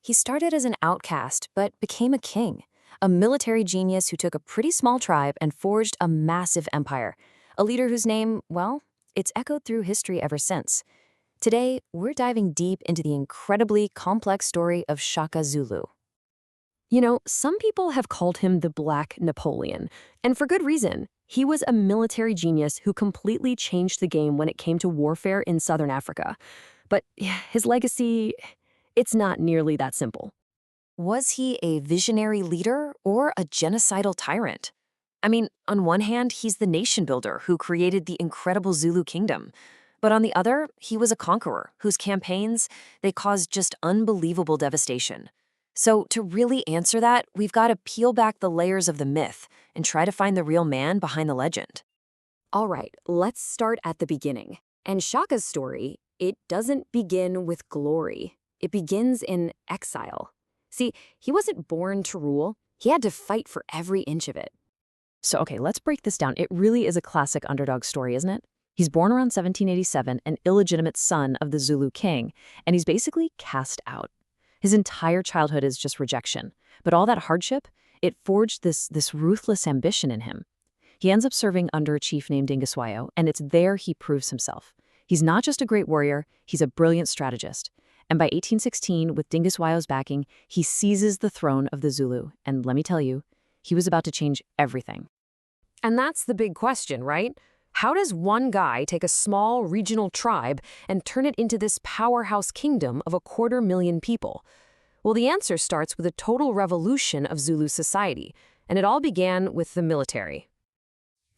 He started as an outcast, but became a king, a military genius who took a pretty small tribe and forged a massive empire. A leader whose name, well, it's echoed through history ever since. Today, we're diving deep into the incredibly complex story of Shaka Zulu. Some people have called him the Black Napoleon, and for good reason. He was a military genius who completely changed the game when it came to warfare in southern Africa. But his legacy, it's not nearly that simple. Was he a visionary leader or a genocidal tyrant? I mean, on one hand, he's the nation builder who created the incredible Zulu kingdom. But on the other, he was a conqueror whose campaigns, they caused just unbelievable devastation. So to really answer that, we've got to peel back the layers of the myth and try to find the real man behind the legend. All right, let's start at the beginning. And Shaka's story, it doesn't begin with glory. It begins in exile. See, he wasn't born to rule. He had to fight for every inch of it. Okay, let's break this down. It really is a classic underdog story, isn't it? He's born around 1787, an illegitimate son of the Zulu king, and he's basically cast out. His entire childhood is just rejection. But all that hardship, it forged this ruthless ambition in him. He ends up serving under a chief named Dingiswayo, and it's there he proves himself. He's not just a great warrior, he's a brilliant strategist. And by 1816, with Dingiswayo's backing, he seizes the throne of the Zulu. And let me tell you, he was about to change everything. And that's the big question, right? How does one guy take a small regional tribe and turn it into this powerhouse kingdom of 250,000 people? Well, the answer starts with a total revolution of Zulu society, and it all began with the military.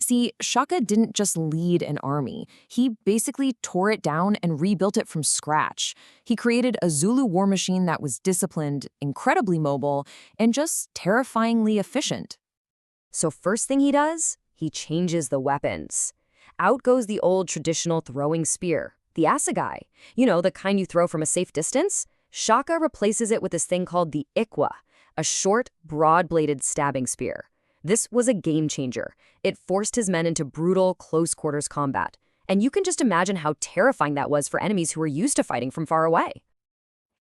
See, Shaka didn't just lead an army. He basically tore it down and rebuilt it from scratch. He created a Zulu war machine that was disciplined, incredibly mobile, and just terrifyingly efficient. So first thing he does, he changes the weapons. Out goes the old traditional throwing spear, the assegai. The kind you throw from a safe distance? Shaka replaces it with this thing called the ikwa, a short, broad-bladed stabbing spear. This was a game changer. It forced his men into brutal, close-quarters combat. And you can just imagine how terrifying that was for enemies who were used to fighting from far away.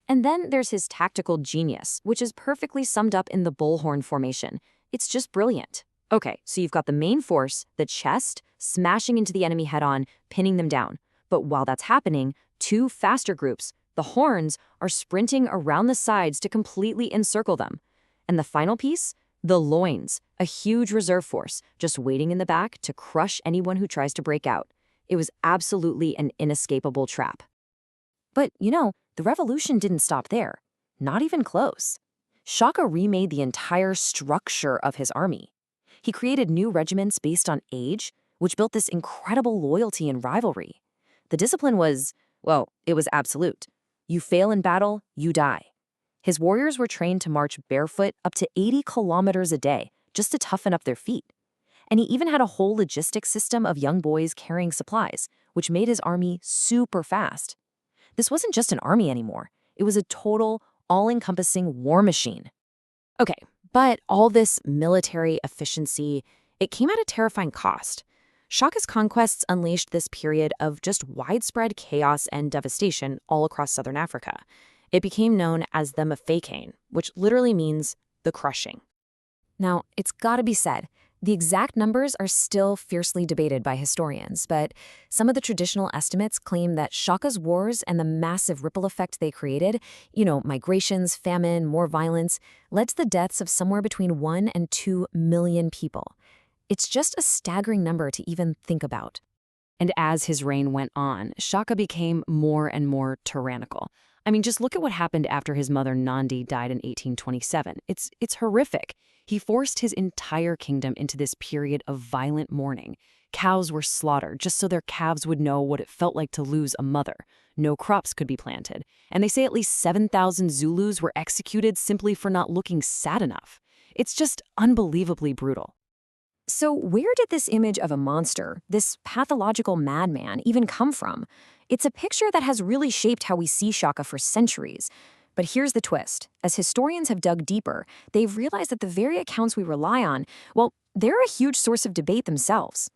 And then there's his tactical genius, which is perfectly summed up in the bullhorn formation. It's just brilliant. Okay, so you've got the main force, the chest, smashing into the enemy head-on, pinning them down. But while that's happening, two faster groups, the horns, are sprinting around the sides to completely encircle them. And the final piece? The loins, a huge reserve force, just waiting in the back to crush anyone who tries to break out. It was absolutely an inescapable trap. But, the revolution didn't stop there. Not even close. Shaka remade the entire structure of his army. He created new regiments based on age, which built this incredible loyalty and rivalry. The discipline was, well, it was absolute. You fail in battle, you die. His warriors were trained to march barefoot up to 80 kilometers a day, just to toughen up their feet. And he even had a whole logistics system of young boys carrying supplies, which made his army super fast. This wasn't just an army anymore. It was a total, all-encompassing war machine. Okay, but all this military efficiency, it came at a terrifying cost. Shaka's conquests unleashed this period of just widespread chaos and devastation all across southern Africa. It became known as the Mafeking, which literally means the crushing. Now, it's gotta be said, the exact numbers are still fiercely debated by historians, but some of the traditional estimates claim that Shaka's wars and the massive ripple effect they created, migrations, famine, more violence, led to the deaths of somewhere between 1 and 2 million people. It's just a staggering number to even think about. And as his reign went on, Shaka became more and more tyrannical. I mean, just look at what happened after his mother Nandi died in 1827. It's horrific. He forced his entire kingdom into this period of violent mourning. Cows were slaughtered just so their calves would know what it felt like to lose a mother. No crops could be planted. And they say at least 7,000 Zulus were executed simply for not looking sad enough. It's just unbelievably brutal. So where did this image of a monster, this pathological madman, even come from? It's a picture that has really shaped how we see Shaka for centuries. But here's the twist. As historians have dug deeper, they've realized that the very accounts we rely on, well, they're a huge source of debate themselves.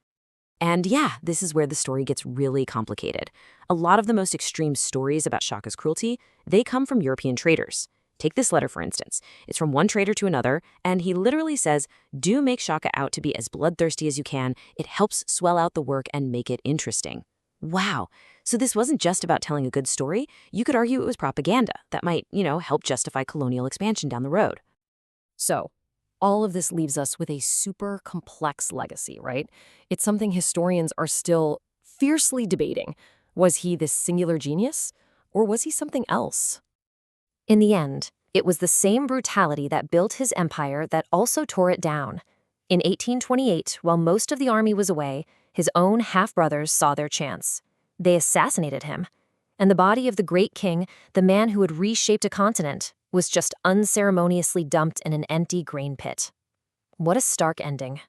And yeah, this is where the story gets really complicated. A lot of the most extreme stories about Shaka's cruelty, they come from European traders. Take this letter, for instance. It's from one trader to another, and he literally says, do make Shaka out to be as bloodthirsty as you can. It helps swell out the work and make it interesting. Wow. So this wasn't just about telling a good story. You could argue it was propaganda that might, help justify colonial expansion down the road. So, all of this leaves us with a super complex legacy, right? It's something historians are still fiercely debating. Was he this singular genius, or was he something else? In the end, it was the same brutality that built his empire that also tore it down. In 1828, while most of the army was away, his own half-brothers saw their chance. They assassinated him. And the body of the great king, the man who had reshaped a continent, was just unceremoniously dumped in an empty grain pit. What a stark ending.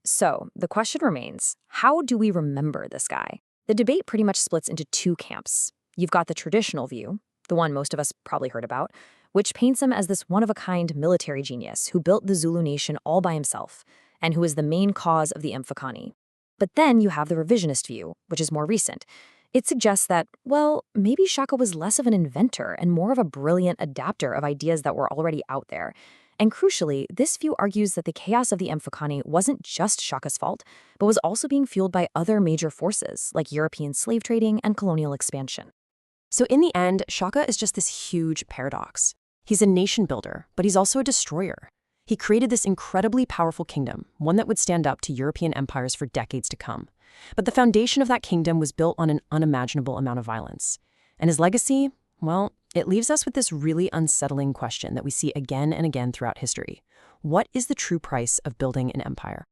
So, the question remains, how do we remember this guy? The debate pretty much splits into two camps. You've got the traditional view, the one most of us probably heard about, which paints him as this one-of-a-kind military genius who built the Zulu nation all by himself, and who is the main cause of the Mfukani. But then you have the revisionist view, which is more recent. It suggests that, well, maybe Shaka was less of an inventor and more of a brilliant adapter of ideas that were already out there. And crucially, this view argues that the chaos of the Mfukani wasn't just Shaka's fault, but was also being fueled by other major forces, like European slave trading and colonial expansion. So in the end, Shaka is just this huge paradox. He's a nation builder, but he's also a destroyer. He created this incredibly powerful kingdom, one that would stand up to European empires for decades to come. But the foundation of that kingdom was built on an unimaginable amount of violence. And his legacy, well, it leaves us with this really unsettling question that we see again and again throughout history. What is the true price of building an empire?